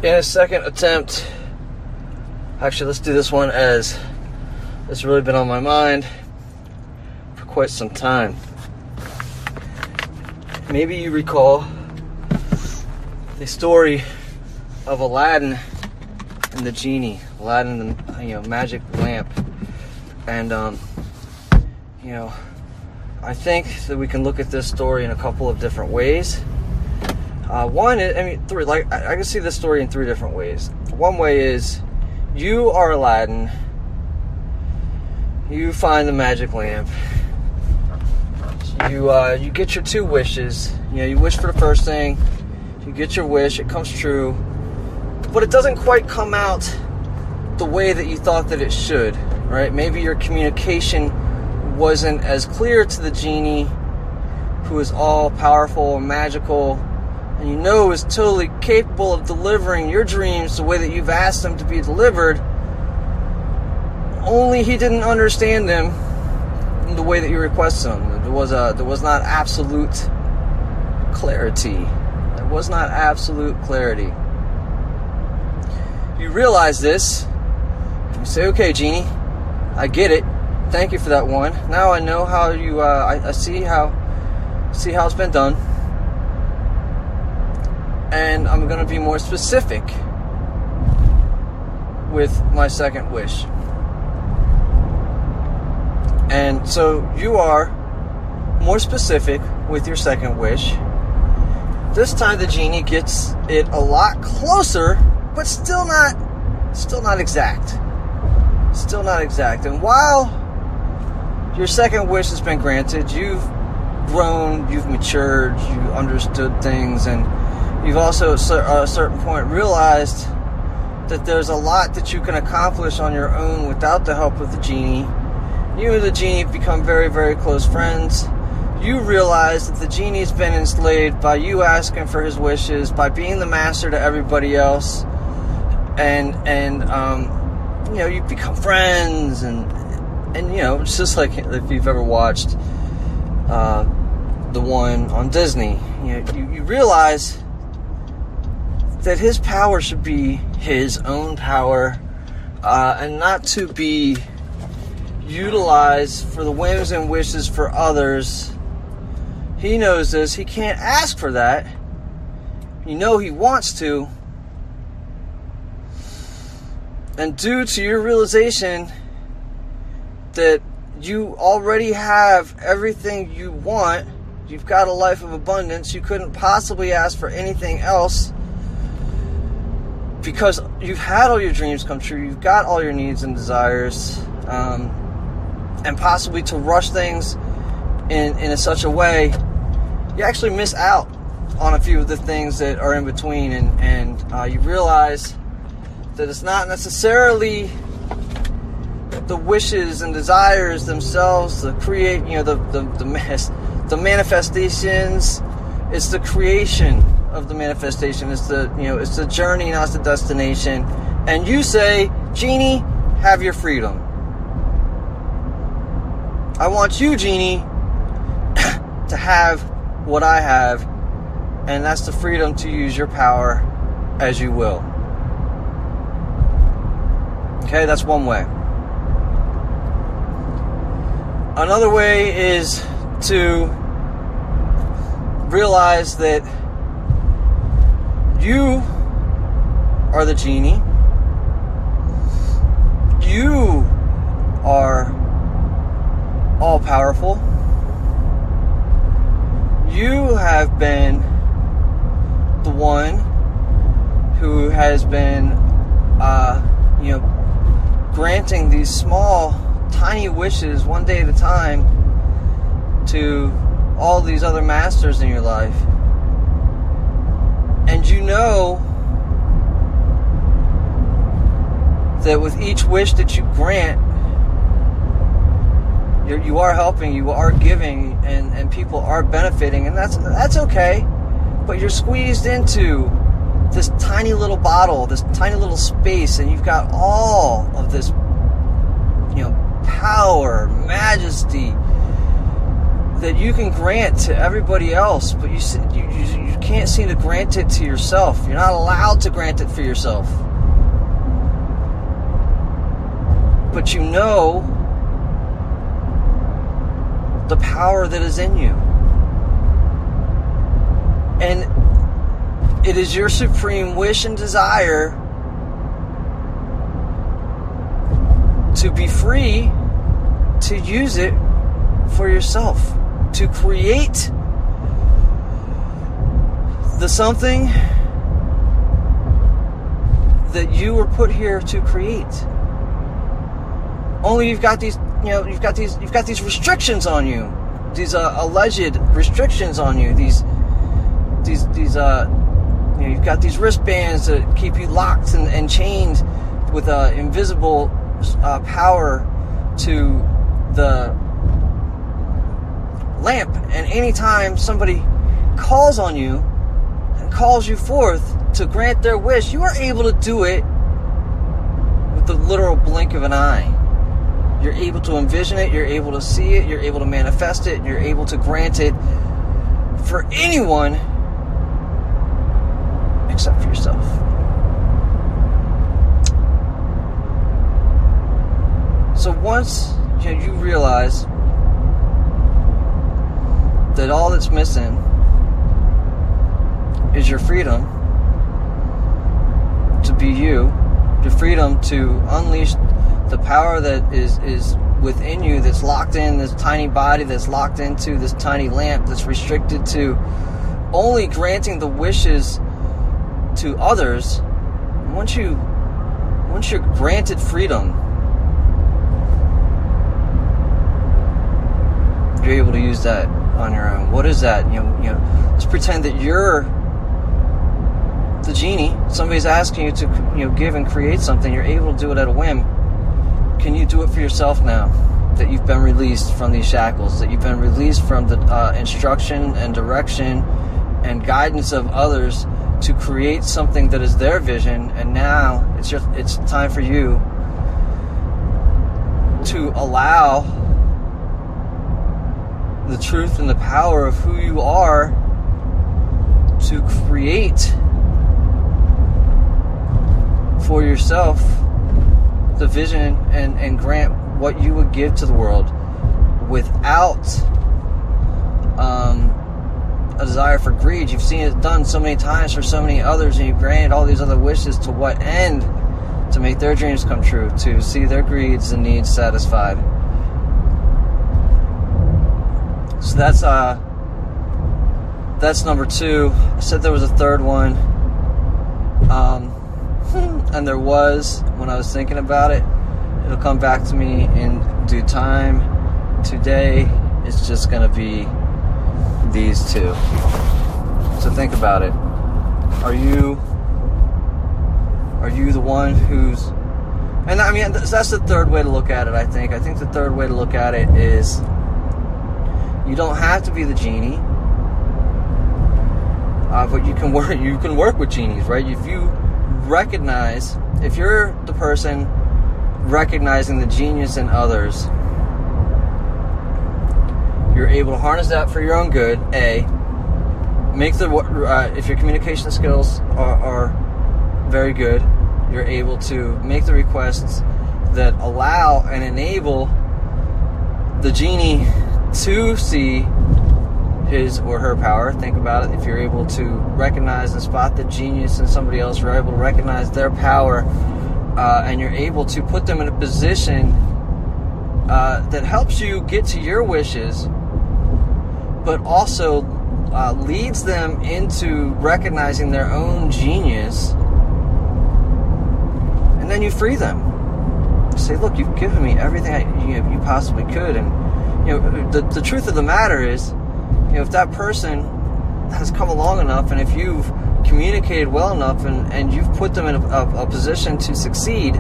In a second attempt, actually let's do this one as it's really been on my mind for quite some time. Maybe you recall the story of Aladdin and the genie, Aladdin and the magic lamp, and I think that we can look at this story in a couple of different ways. One is, three. Like I can see this story in three different ways. One way is you are Aladdin. You find the magic lamp. You get your two wishes. You wish for the first thing. You get your wish. It comes true, but it doesn't quite come out the way that you thought that it should. Right? Maybe your communication wasn't as clear to the genie, who is all powerful and magical, and is totally capable of delivering your dreams the way that you've asked them to be delivered. Only he didn't understand them in the way that you requested them. There was not absolute clarity. There was not absolute clarity. You realize this. You say, "Okay, genie, I get it. Thank you for that one. Now I know how you. I see how it's been done, and I'm going to be more specific with my second wish." And so you are more specific with your second wish. This time the genie gets it a lot closer, but still not exact. Still not exact. And while your second wish has been granted, you've grown, you've matured, you understood things, and you've also at a certain point realized that there's a lot that you can accomplish on your own without the help of the genie. You and the genie become very, very close friends. You realize that the genie's been enslaved by you asking for his wishes, by being the master to everybody else, and you become friends, and it's just like if you've ever watched the one on Disney, you realize that his power should be his own power, and not to be utilized for the whims and wishes for others. He knows this. He can't ask for that. He wants to. And due to your realization that you already have everything you want, you've got a life of abundance, you couldn't possibly ask for anything else, because you've had all your dreams come true, you've got all your needs and desires, and possibly to rush things in such a way, you actually miss out on a few of the things that are in between, and you realize that it's not necessarily the wishes and desires themselves that create, the manifestations. It's the creation of the manifestation. It's the journey, not the destination. And you say, "Genie, have your freedom. I want you, genie, to have what I have, and that's the freedom to use your power as you will." Okay, that's one way. Another way is to realize that you are the genie. You are all powerful. You have been the one who has been, granting these small, tiny wishes one day at a time to all these other masters in your life. And that with each wish that you grant, you are helping, you are giving, and people are benefiting, and that's okay. But you're squeezed into this tiny little bottle, this tiny little space, and you've got all of this, power, majesty that you can grant to everybody else, but you can't seem to grant it to yourself. You're not allowed to grant it for yourself. But you know the power that is in you. And it is your supreme wish and desire to be free to use it for yourself, to create the something that you were put here to create. Only you've got these restrictions on you, these alleged restrictions on you, you've got these wristbands that keep you locked and chained with invisible power to the lamp. And anytime somebody calls on you and calls you forth to grant their wish, you are able to do it with the literal blink of an eye. You're able to envision it, you're able to see it, you're able to manifest it, you're able to grant it for anyone except for yourself. So once you realize that all that's missing is your freedom to be you, your freedom to unleash the power that is within you, that's locked in this tiny body, that's locked into this tiny lamp, that's restricted to only granting the wishes to others. Once you're granted freedom, you're able to use that on your own. What is that? Let's pretend that you're the genie. Somebody's asking you to give and create something. You're able to do it at a whim. Can you do it for yourself now that you've been released from these shackles, that you've been released from the instruction and direction and guidance of others to create something that is their vision? And now it's time for you to allow the truth and the power of who you are to create for yourself the vision and grant what you would give to the world without a desire for greed. You've seen it done so many times for so many others, and you've granted all these other wishes to what end? To make their dreams come true, to see their greeds and needs satisfied. So that's number 2. I said there was a third one. And there was, when I was thinking about it. It'll come back to me in due time. Today, it's just going to be these 2. So think about it. Are you the one who's... And I mean, that's the third way to look at it, I think. I think the third way to look at it is you don't have to be the genie. But you can work with genies, right? If you're the person recognizing the genius in others, you're able to harness that for your own good. If your communication skills are very good, you're able to make the requests that allow and enable the genie to see his or her power. Think about it. If you're able to recognize and spot the genius in somebody else, you're able to recognize their power, and you're able to put them in a position that helps you get to your wishes, but also leads them into recognizing their own genius. And then you free them. You say, look, you've given me everything you possibly could. And the truth of the matter is, if that person has come along enough, and if you've communicated well enough, and you've put them in a position to succeed,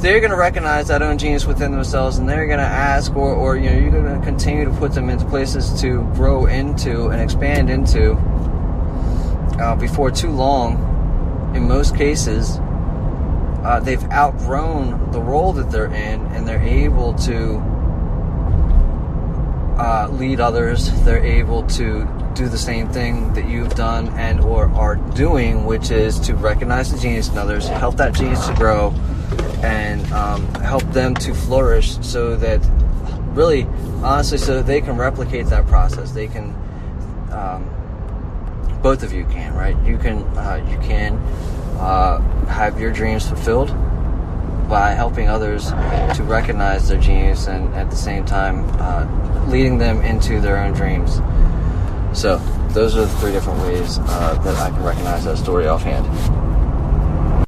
they're going to recognize that own genius within themselves, and they're going to ask, or you're going to continue to put them into places to grow into and expand into. Before too long, in most cases, they've outgrown the role that they're in, and they're able to lead others. They're able to do the same thing that you've done and or are doing, which is to recognize the genius in others, help that genius to grow, and help them to flourish, so that really, honestly, so that they can replicate that process. They can, both of you can, right? You can have your dreams fulfilled by helping others to recognize their genius, and at the same time leading them into their own dreams. So those are the 3 different ways that I can recognize that story offhand.